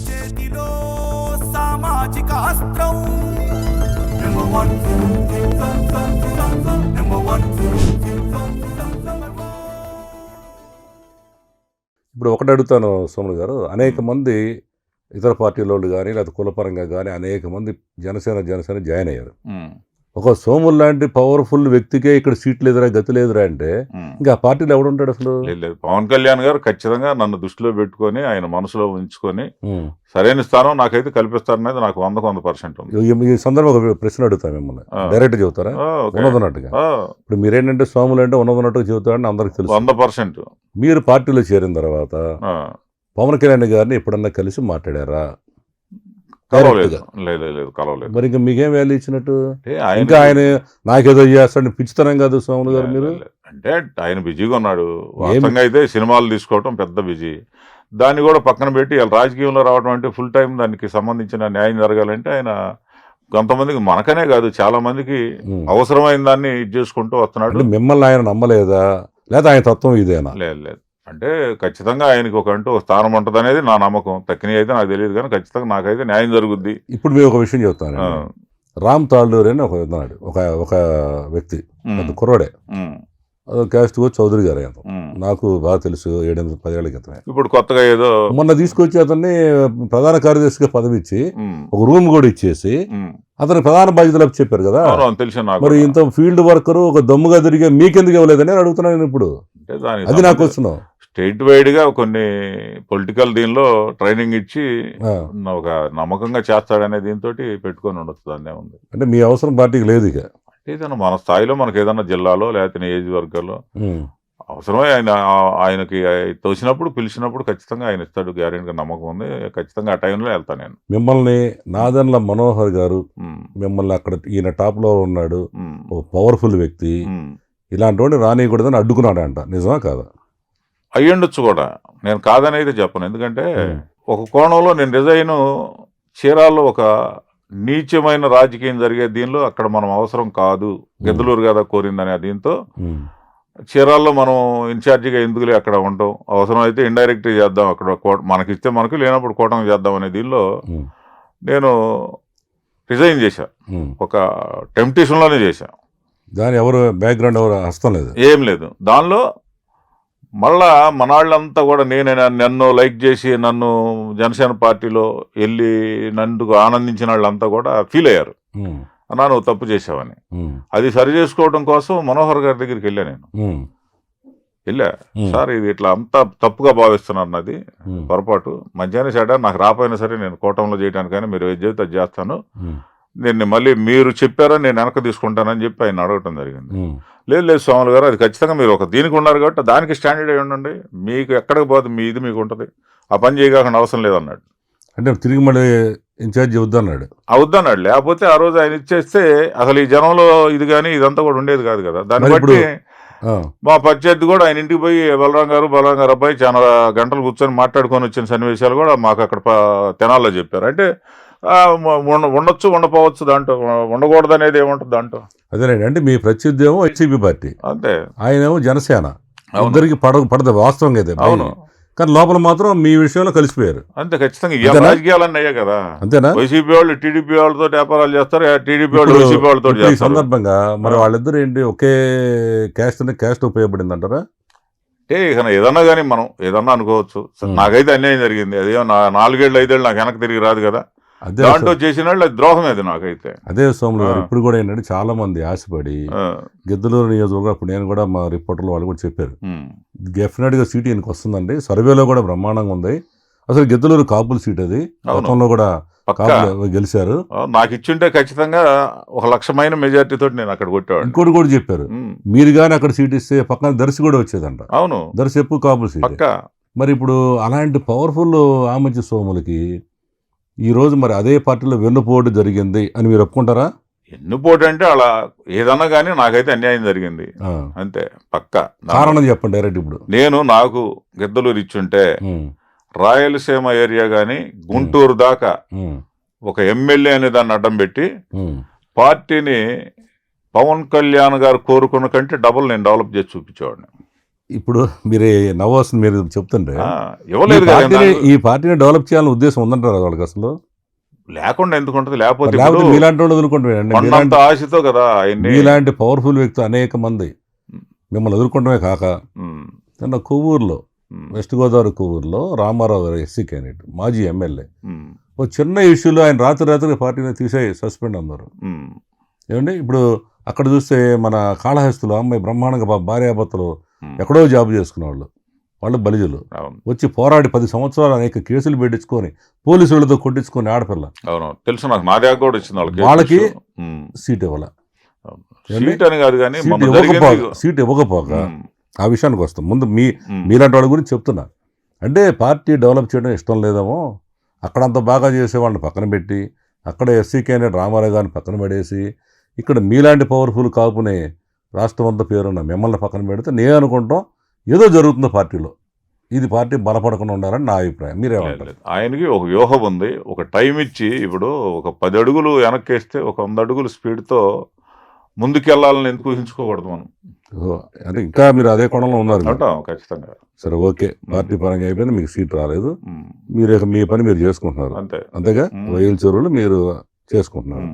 చేతిలో సామాజిక అస్త్రం నెంబర్ 1 ఇప్పుడు ఒకటి అడుగుతాను సోములు గారు, అనేక మంది ఇతర పార్టీల వాళ్ళు కానీ లేదా కులపరంగా కానీ అనేక మంది జనసేన జాయిన్ అయ్యారు. ఒక సోములు లాంటి పవర్ఫుల్ వ్యక్తికే ఇక్కడ సీట్లు ఎదురా గతి లేదురా అంటే ఇంకా ఆ పార్టీలో ఎవడుంటాడు అసలు? లేదు, పవన్ కళ్యాణ్ గారు ఖచ్చితంగా నన్ను దృష్టిలో పెట్టుకొని ఆయన మనసులో ఉంచుకొని సరైన స్థానం నాకైతే కల్పిస్తారనేది నాకు 100% ఉంది. ఈ సందర్భం ఒక ప్రశ్న అడుగుతా మిమ్మల్ని, డైరెక్ట్ చెబుతారా? ఉన్నదన్నట్టుగా. ఇప్పుడు మీరేంటంటే సోములు అంటే ఉన్నదన్నట్టుగా చెబుతారని అందరికి తెలుసు. 100%. మీరు పార్టీలో చేరిన తర్వాత పవన్ కళ్యాణ్ గారిని ఎప్పుడన్నా కలిసి మాట్లాడారా? కలవలేదు. కలవలేదు. మరి ఇంకా మీకేం వాల్యూ ఇచ్చినట్టు? ఇంకా ఆయన నాకేదో చేస్తాడు పిచ్చితనం కాదు సోములు గారు మీరు? అంటే ఆయన బిజీగా ఉన్నాడు. వాస్తవంగా అయితే సినిమాలు తీసుకోవటం పెద్ద బిజీ. దాన్ని కూడా పక్కన పెట్టి రాజకీయంలో రావడం అంటే ఫుల్ టైం దానికి సంబంధించిన న్యాయం జరగాలంటే ఆయన కొంతమందికి, మనకనే కాదు చాలా మందికి అవసరమైన దాన్ని ఇది చేసుకుంటూ వస్తున్నాడు. మిమ్మల్ని ఆయన నమ్మలేదా లేదా ఆయన తత్వం ఇదేనా? లేదు, అంటే ఖచ్చితంగా ఆయనకి ఒక స్థానం ఉంటుంది అనేది నా నమ్మకం. తక్కినవి అయితే నాకు తెలియదు కానీ ఖచ్చితంగా నాకైతే న్యాయం జరుగుద్ది. ఇప్పుడు మీరు ఒక విషయం చెప్తాను. రామ్ తాళ్ళూరు అని ఉన్నాడు, ఒక వ్యక్తి, కుర్రాడే, క్యాస్ట్ చౌదరి గారు. నాకు బాగా తెలుసు, 7-10 ఏళ్ల క్రితమే. ఇప్పుడు కొత్తగా ఏదో మొన్న తీసుకొచ్చి అతన్ని ప్రధాన కార్యదర్శిగా పదవి ఇచ్చి ఒక రూమ్ కూడా ఇచ్చేసి అతని ప్రధాన బాధ్యతలు చెప్పారు కదా. తెలుసు. మరి ఇంత ఫీల్డ్ వర్కరు ఒక దమ్ముగా తిరిగే మీకెందుకు ఇవ్వలేదని అడుగుతున్నాను నేను ఇప్పుడు. అది నాకు వస్తున్నావు. స్టేట్ వైడ్ గా కొన్ని పొలిటికల్ దీనిలో ట్రైనింగ్ ఇచ్చి ఒక నమ్మకంగా చేస్తాడనే దీంతో పెట్టుకొని ఉండొచ్చు. దాన్ని ఉంది అంటే మీ అవసరం పార్టీకి లేదు. ఇక ఏదైనా మన స్థాయిలో మనకి ఏదైనా జిల్లాలో లేకపోతే నియోజకవర్గాల్లో అవసరమే ఆయనకి తోచినప్పుడు పిలిచినప్పుడు ఖచ్చితంగా ఆయన ఇస్తాడు. గ్యారెంటీగా నమ్మకం ఉంది. ఖచ్చితంగా ఆ టైంలో వెళ్తాను నేను. మిమ్మల్ని నాదెండ్ల మనోహర్ గారు మిమ్మల్ని అక్కడ ఈయన టాప్ లో ఉన్నాడు, ఒక పవర్ఫుల్ వ్యక్తి, ఇలాంటి వాడిని రానియకూడదని అడ్డుకున్నాడు అంట. నిజమా కాదా? అయ్యుండొచ్చు కూడా, నేను కాదనైతే చెప్పను. ఎందుకంటే ఒక కోణంలో నేను రిజైన్ చీరాల్లో ఒక నీచమైన రాజకీయం జరిగే దీనిలో అక్కడ మనం అవసరం కాదు, గిద్దలూరు కదా కోరిందనే దీంతో చీరాల్లో మనం ఇన్ఛార్జిగా ఎందుకులే అక్కడ ఉంటాం, అవసరం అయితే ఇండైరెక్ట్గా చేద్దాం, అక్కడ మనకిస్తే మనకు లేనప్పుడు కూటమి చేద్దాం అనే దీనిలో నేను రిజైన్ చేశా. ఒక టెంప్టేషన్లోనే చేశా. దాని ఎవరు బ్యాక్గ్రౌండ్ ఎవరు హస్తం లేదు, ఏం లేదు. దానిలో మళ్ళా మనాళ్ళంతా కూడా నన్ను లైక్ చేసి నన్ను జనసేన పార్టీలో వెళ్ళి నన్ను ఆనందించిన వాళ్ళంతా కూడా ఫీల్ అయ్యారు, అన్నా నువ్వు తప్పు చేసావని. అది సరి చేసుకోవడం కోసం మనోహర్ గారి దగ్గరికి వెళ్ళా. వెళ్ళా, సార్ ఇది ఇట్లా అంతా తప్పుగా భావిస్తున్నారు, నాది పొరపాటు, మంచిగానే చెడ్డ నాకు రాపోయినా సరే నేను కూటమిలో చేయడానికి కానీ మీరు ఏది చెబితే అది చేస్తాను, నేను మళ్ళీ మీరు చెప్పారా నేను వెనక తీసుకుంటానని చెప్పి ఆయన అడగటం జరిగింది. లేదు స్వాములు గారు, అది ఖచ్చితంగా మీరు ఒక దీనికి ఉన్నారు కాబట్టి దానికి స్టాండర్డ్ అయి ఉండండి, మీకు ఎక్కడికి పోతే మీ ఇది మీకు ఉంటుంది, ఆ పని చేయకుండా అవసరం లేదన్నాడు. అంటే తిరిగి మళ్ళీ ఇన్ఛార్జ్ వద్దన్నాడు. వద్దన్నాడు. లేకపోతే ఆ రోజు ఆయన ఇచ్చేస్తే అసలు ఈ జనంలో ఇది కానీ ఇదంతా కూడా ఉండేది కాదు కదా. దాన్ని బట్టి మా ప్రత్యర్థి కూడా ఆయన ఇంటికి పోయి బలరాం గారు అబ్బాయి చాలా గంటలు కూర్చొని మాట్లాడుకొని వచ్చిన సన్నివేశాలు కూడా మాకు అక్కడ తెనాల్లో చెప్పారు. అంటే ఉండొచ్చు ఉండపోవచ్చు, దాంట్లో ఉండకూడదు అనేది ఏముంటుంది దాంట్లో. అదేనండి, అంటే మీ ప్రత్యర్థి ఏమో వైసీపీ పార్టీ, అంతే, ఆయన ఏమో జనసేన, ఇద్దరికి పడదు వాస్తవంగా అయితే. అవును, కానీ లోపల మాత్రం మీ విషయంలో కలిసిపోయారు. అంతే, ఖచ్చితంగా రాజకీయాలన్నీ అయ్యా కదా. అంతేనా? వైసీపీ వాళ్ళు టీడీపీ వాళ్ళతో వ్యాపారాలు చేస్తారు, టీడీపీ వాళ్ళు వైసీపీ వాళ్ళతో. ఈ సందర్భంగా మరి వాళ్ళిద్దరు ఏంటి ఒకే క్యాస్ట్ ఉపయోగపడింది అంటారా? ఏదన్నా కానీ మనం ఏదన్నా అనుకోవచ్చు. నాకైతే అన్యాయం జరిగింది, అదే 4 ఏళ్ళు 5 ఏళ్ళు నాకు వెనక్కి తిరిగి రాదు కదా. దాంట్లో చేసిన వాళ్ళు ద్రోహం అది నాకైతే. అదే సోములు గారు, ఇప్పుడు కూడా ఏంటంటే చాలా మంది ఆశపడి గిద్దలూరు నియోజకవర్గం, అప్పుడు నేను కూడా మా రిపోర్టర్లు వాళ్ళు కూడా చెప్పారు, డెఫినెట్ గా సీట్ ఈయనకి వస్తుందండి, సర్వేలో కూడా బ్రహ్మాండంగా ఉంది, అసలు గిద్దలూరు కాపుల సీట్, అది గతంలో కూడా గెలిచారు, నాకు ఇచ్చింటే ఖచ్చితంగా 1,00,000 మెజార్టీతో నేను అక్కడ కొట్టేవాడు. ఇంకోటి కూడా చెప్పారు, మీరు కానీ అక్కడ సీట్ ఇస్తే పక్కన దర్శి కూడా వచ్చేదంట. అవును, దర్శి ఎక్కువ కాపుల సీట్. మరి ఇప్పుడు అలాంటి పవర్ఫుల్ ఆమంచి సోములకి ఈ రోజు మరి అదే పార్టీలో వెన్నుపోటు జరిగింది అని మీరు ఒప్పుకుంటారా? వెన్నుపోటు అంటే అలా ఏదన్నా కానీ నాకైతే అన్యాయం జరిగింది, అంతే, పక్క. కారణం చెప్పండి డైరెక్ట్. ఇప్పుడు నాకు గిద్దలూరు ఇచ్చుంటే రాయలసీమ ఏరియా కానీ గుంటూరు దాకా ఒక ఎమ్మెల్యే అనే దాన్ని అడ్డం పెట్టి పార్టీని పవన్ కళ్యాణ్ గారు కోరుకున్న కంటే డబుల్ నేను డెవలప్ చేసి చూపించేవాడిని. ఇప్పుడు మీరు నవ్వాల్సింది మీరు చెప్తుంటే ఇవ్వలేదు కదా ఈ పార్టీని డెవలప్ చేయాలని ఉద్దేశం ఉందంటారు వాళ్ళకి అసలు లేకుండా ఎందుకు ఉంటుంది లేకపోతే లేకపోతే మీలాంటి వాళ్ళు వదులుకుంటారు కొండంత ఆశతో కదా ఆయన్ని మీలాంటి పవర్ఫుల్ వ్యక్తులు అనేక మంది మిమ్మల్ని ఎదుర్కొంటమే కాక నిన్న కొవ్వూరులో వెస్ట్ గోదావరి కొవ్వూరులో రామారావు గారు ఎస్సీ క్యాండిడేట్ మాజీ ఎమ్మెల్యే ఓ చిన్న ఇష్యూలో ఆయన రాత్రి పార్టీని తీసేయి సస్పెండ్ అన్నారు ఏమండి ఇప్పుడు అక్కడ చూస్తే మన కాళహస్తిలో అమ్మాయి బ్రహ్మాండంగా భార్యాభర్తలు ఎక్కడో జాబ్ చేసుకునే వాళ్ళు బలిజలు వచ్చి పోరాడి 10 సంవత్సరాలు అనేక కేసులు పెట్టించుకొని పోలీసులతో కొట్టించుకొని ఆడపిల్ల తెలుసు నాకు నా దగ్గర కూడా వచ్చింది వాళ్ళకి సీట్ ఇవ్వాల సీట్ ఇవ్వకపోక ఆ విషయానికి వస్తాం ముందు మీలాంటి వాళ్ళ గురించి చెప్తున్నా అంటే పార్టీ డెవలప్ చేయడం ఇష్టం లేదేమో అక్కడ అంత బాగా చేసే వాళ్ళని పక్కన పెట్టి అక్కడ ఎస్సీ క్యాండిడేట్ రామారావు గారిని పక్కన పడేసి ఇక్కడ మీలాంటి పవర్ఫుల్ కాపునే రాష్ట్రం అంతా పేరున్న మిమ్మల్ని పక్కన పెడితే నేను అనుకుంటాం ఏదో జరుగుతుంది పార్టీలో ఇది పార్టీ బలపడకుండా ఉండాలని నా అభిప్రాయం మీరేమంటారు ఆయనకి ఒక వ్యూహం ఉంది ఒక టైం ఇచ్చి ఇప్పుడు ఒక 10 అడుగులు వెనక్కేస్తే ఒక 100 అడుగుల స్పీడ్తో ముందుకెళ్లాలని ఎందుకు ఊహించుకోకూడదు మనం అంటే ఇంకా మీరు అదే కోణంలో ఉన్నారు ఖచ్చితంగా సరే ఓకే పార్టీ పరంగా అయిపోయింది మీకు సీట్ రాలేదు మీరు మీ పని మీరు చేసుకుంటున్నారు అంతే అంతేగా వైల్ చెరువులు మీరు చేసుకుంటున్నారు